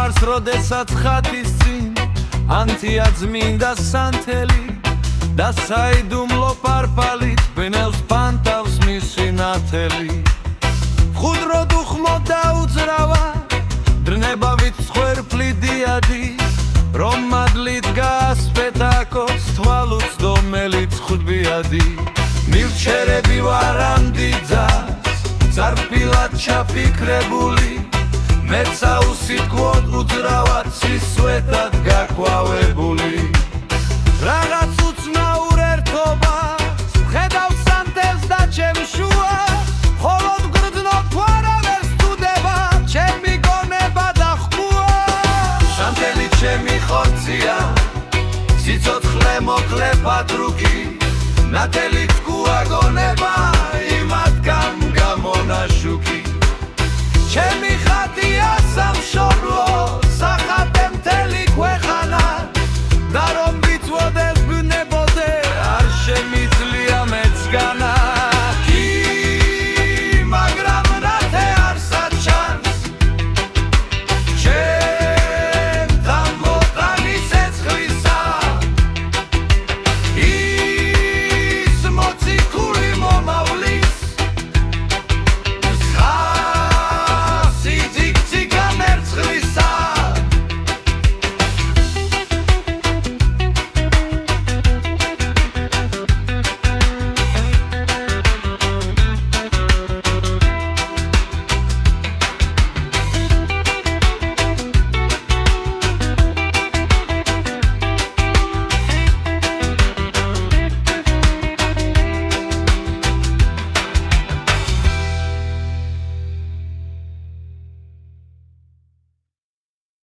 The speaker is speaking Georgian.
მიყვარს როდესაც ხათის წინ ანთია წმინდა სანთელი და საიდუმლო პარპალით ბნელს ფანტავს მისი ნათელი ხუდრო დუხმო დაუძრავა დრნებავით მსხვერპლი დიადი რომ მადლით გაასპეტაკოს თვალუც დომელიც ხუთბიადი მილჩერები ვარ ამ დიდძას წარფილად ჩაფიქრებული მეც აუსიტყვოდ უძრავად სისვეთად გაქვავებული რაღაც უცნაურ ერთობას ხედავ სანთელს და ჩემ შუა ხოლოდ გრძნობ ვარავერს თუდება ჩემი გონება და ხმუა სანთელი ჩემი ხორცია სიცოცხლე მოკლე პატრუკი ნათელი თქუა გონება იმათგან გამონაშუქი ჩემი ხატია სამშობლო